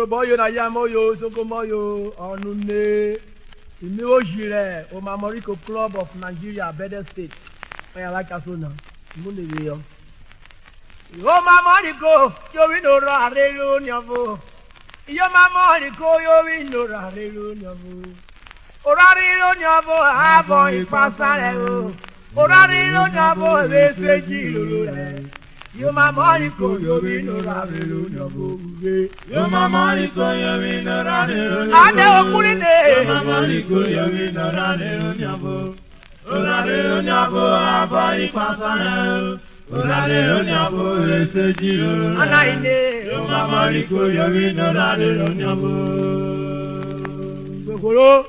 boyo na yamoyo sokomoyo onune imi ojire o Mamoriko Club of Nigeria Bede State oya like asona munde yo o Mamoriko yo wi no ra re lo nyovo yo Mamoriko yo wi no ra re lo nyovo orari lo nyovo abo ipasare o orari lo nyovo veseji lo re yo Mamoriko yo wi no ra re lo nyovo yo Mamoriko yo wi no ra re lo nyovo ade okurine yo Mamoriko yo wi no ra re lo nyovo orari lo nyovo abo ipasare orari lo nyovo veseji lo re anaine yo Mamoriko yo wi no ra re lo nyovo gbogbo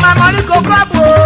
Mamoriko Club, oh,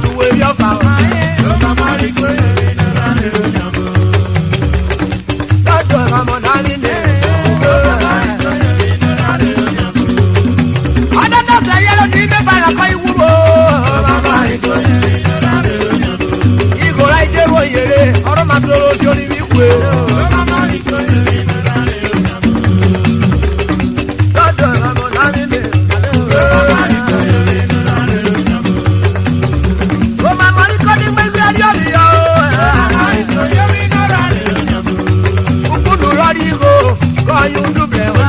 tuwe yofa. Yo mama iko yeri nurare onyabo. Dodo ramonani ne. Yo mama iko yeri nurare onyabo. Adada se yelo ni me bana ko iwuro. Yo mama iko yeri nurare onyabo. Igora ije wo yere, oro ma toro jori mi kwe. Yo mama iko yeri nurare onyabo. Dodo ramonani ne. Yo mama iko yeri nurare onyabo. O ma mari ko ni me bi ari ari yo. Yo mama iko yeri nurare onyabo. Ukunu rari go, ko yundu bre o.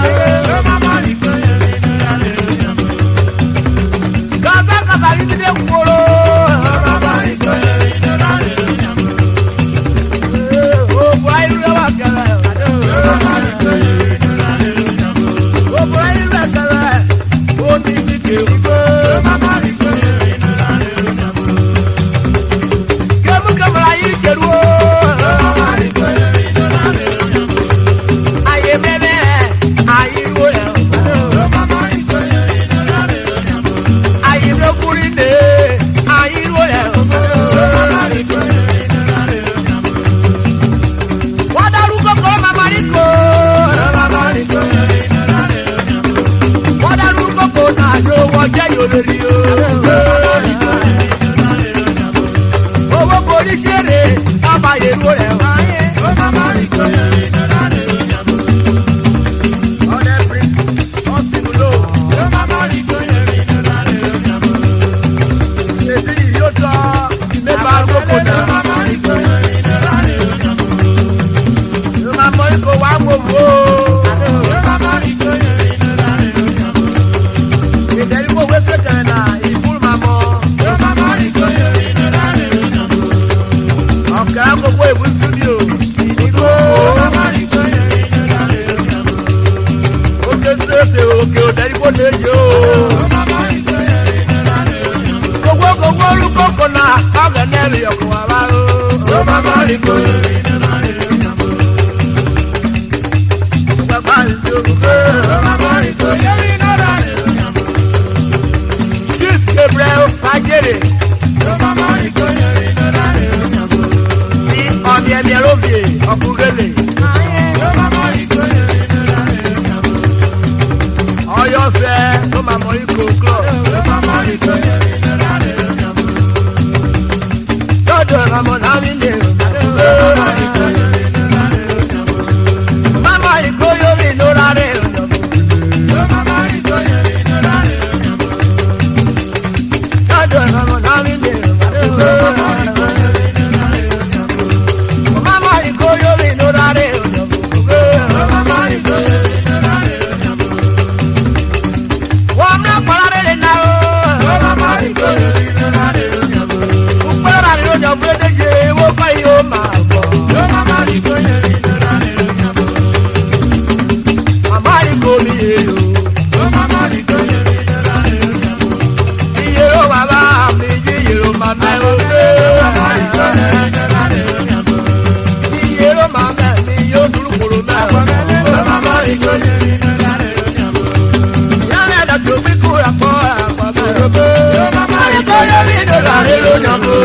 Yo mama iko yeri nurare onyabo. Gaga gaga ni de kworo. Yo mama iko yeri nurare onyabo. O boy ru wa kala. Yo mama iko yeri nurare onyabo. O boy ru wa kala. O ni ti ke u. Yo mama iko yeri nurare onyabo. Kemu kamara yi keru o. Yo mama iko yeri nurare onyabo. Aye bebe, ayi ru e. Yo mama iko yeri nurare onyabo. Ayi ro kuri de, ayi ru e. Yo mama iko yeri nurare onyabo. Wa daru ko ko mama ri ko. Yo mama iko yeri nurare onyabo. Wa daru ko ko na yo wo je yo le ri o. Yo mama iko yeri nurare onyabo. Owo ko ri sere, aba ye ru e. Yo mama iko yeri nurare onyabo. Ode prince, hospital. Yo mama iko yeri nurare onyabo. Esi yo to, me ba ru ko Yo na. mama iko yeri nurare onyabo. Yo ma mo ko wa mo mo. Yo mama iko yeri nurare onyabo. Ìdẹ̀rí wo wé ṣe kẹ̀rẹ̀ náà ìfúrú máa mọ. Yo mama iko yeri nurare onyabo. Ọ̀kẹ́ gbogbo ìwú súdíò ìdígbò. Yo mama iko yeri nurare onyabo. Oge ṣèṣe òkè òdẹ̀rí kò lè yé o. Yo mama iko yeri nurare onyabo. Gbogbo orúkọ kan náà ọ̀gẹ̀ nẹ́rì ọ̀kọ̀ wà wá o. Yo mama iko yeri nurare onyabo. Bàbá ìṣe òkè. Yo mama iko yeri nurare onyabo. Chief Gabriel Sajere Yo mama iko yeri nurare onyabo. ní ọ̀nì ẹ̀mí ẹ̀rọ̀bìẹ̀ ọ̀kúrẹ́lẹ̀. Yo mama iko yeri nurare onyabo. Ọyọ́ sẹ́ tó máa mọ ikọ̀ club. Yo mama iko yeri nurare onyabo. Lọ́dọ̀ Ramọ̀nà mi lè. Yo mama iko yeri nurare onyabo. Mama ìkó yorí ìnura rẹ̀ ọ̀nà. Yo mama iko yeri nurare onyabo. Lọ́dọ̀ Ramọ̀nà mi lè. Yo mama iko yeri nurare onyabo. Mama ìkó yorí ìnura rẹ̀ ọ̀nà. Yo mama iko yeri nurare onyabo. Wọ́n mú ọ̀pọ̀lá rẹ̀ náà o. Yo mama iko yeri nurare onyabo. Ọ̀pọ̀lá rẹ̀ ọ̀nà fúlẹ́dẹ́jẹ owó kọ́ yóò máa bọ̀. Yo mama iko yeri nurare onyabo. Mama ìkó mi yé o. Yo mama iko yeri nurare onyabo. Iye ó bàbá mi yí ìrò màmá ẹ̀ o. Yo mama iko yeri nurare onyabo. Iye ó màmá mi yóò dúró kòrò náà. Yo mama iko yeri nurare onyabo. Yálẹ̀ dàgbò mi kú àpọ̀ àpọ̀ mi. Yo mama Ìkó yorí ìnura rẹ̀ ló yàn kó.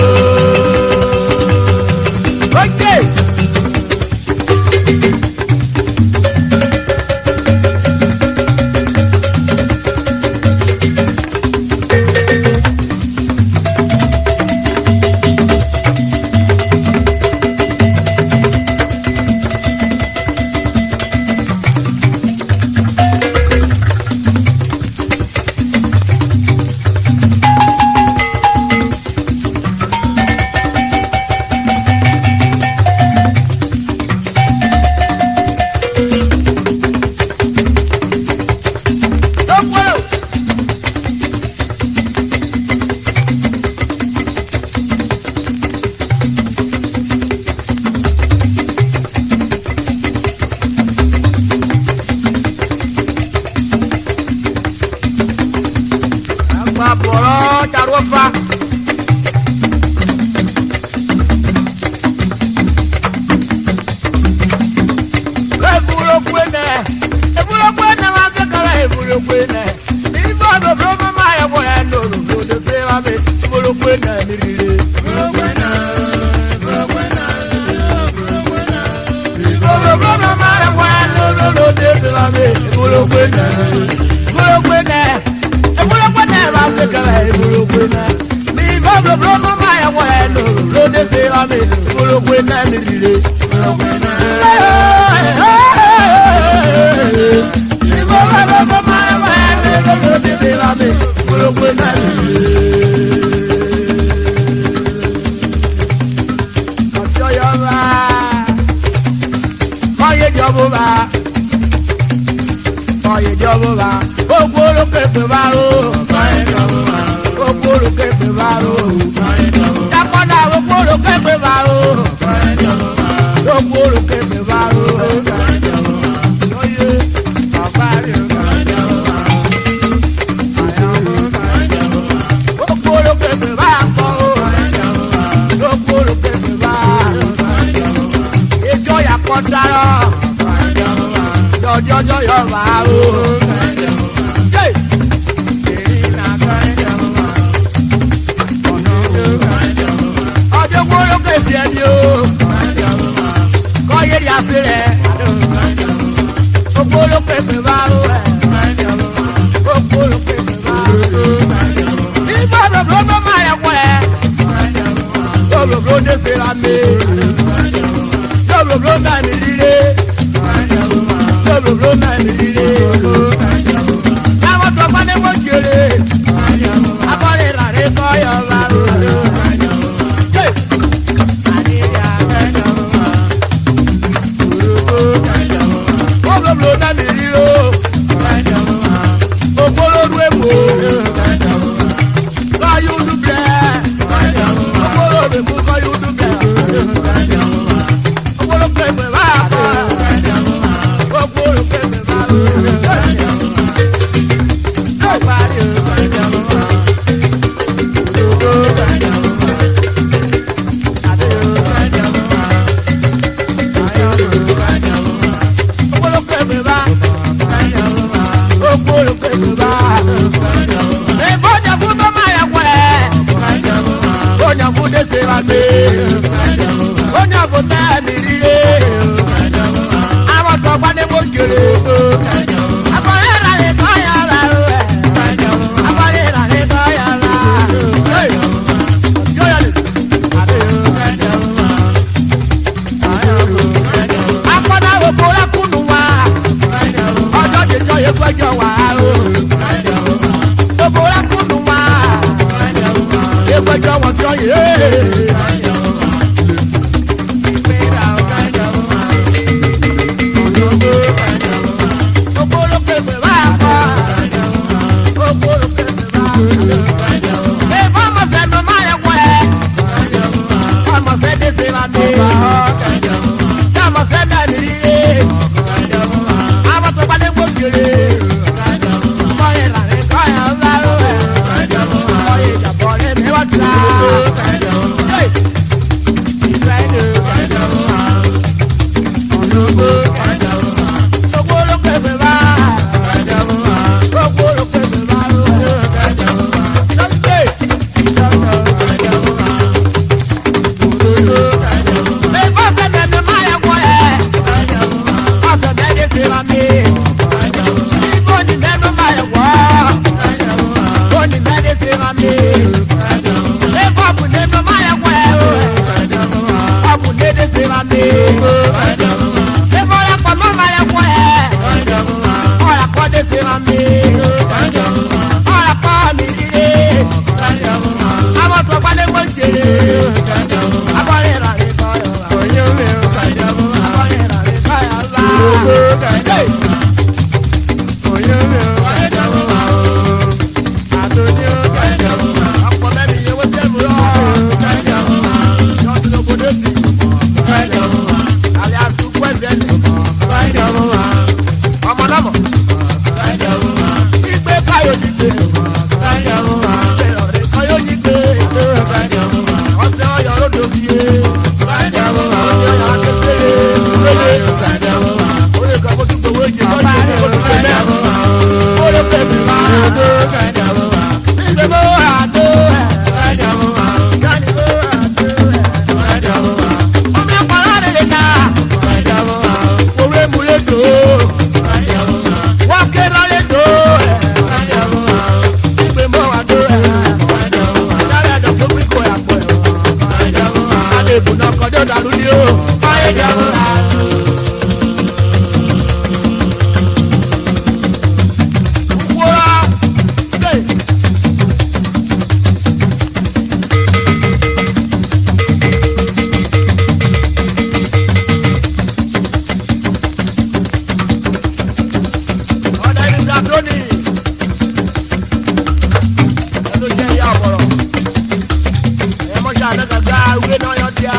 àná kàgbá wé náà yọ díà.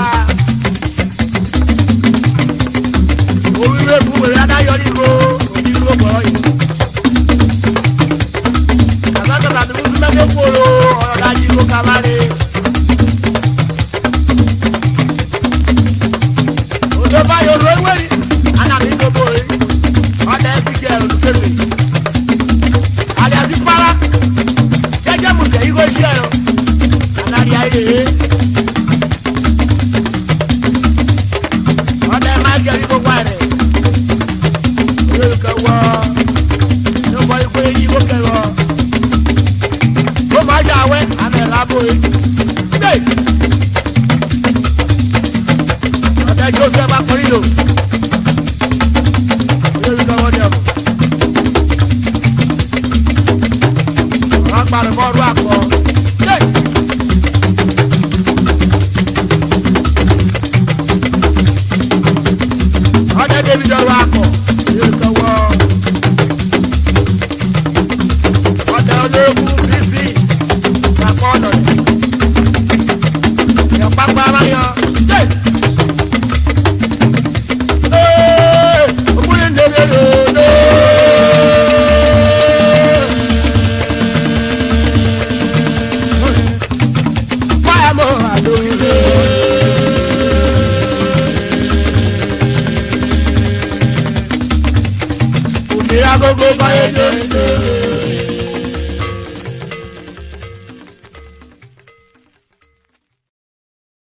Oríire fún wèrè adáyọ nígbò òbí dúró bọ̀ yìí. Àgbàtàlà tó fún mẹ́fẹ́ kóró ọ̀rọ̀ dájú kó ká má lè. Òjò báyọ̀ ló wé yìí, ànàmì gbogbo yìí, ọ̀dẹ̀ fi jẹ́ olùkébè. Àlẹ́ àti para, jẹ́jẹ́ mu jẹ́ igó iṣẹ́ yọ, ànàrí ayé yé. Ọ̀dẹ̀ máa jẹ́ ní gbogbo rẹ̀. Olùkọ́ wọ, ló bọ ikú yìí wó kẹwọ́. Ó máa jà wẹ́, àmì ẹ̀ lábò yìí. Ọ̀dẹ̀ Joseph Akọ̀rílò. Olùkọ́ wọ́n dẹ̀ bọ̀. Wọ́n parí bọ́ọ̀lù àpọ̀. Ọ̀dẹ̀ David ọ̀rọ̀ àpọ̀. Olùkọ́ wọ́. Ọ̀dẹ̀ olóògùn fífi. Àpọ̀ ọ̀nà rẹ̀. Ìyọ̀pápá máa yọ. Go, bye,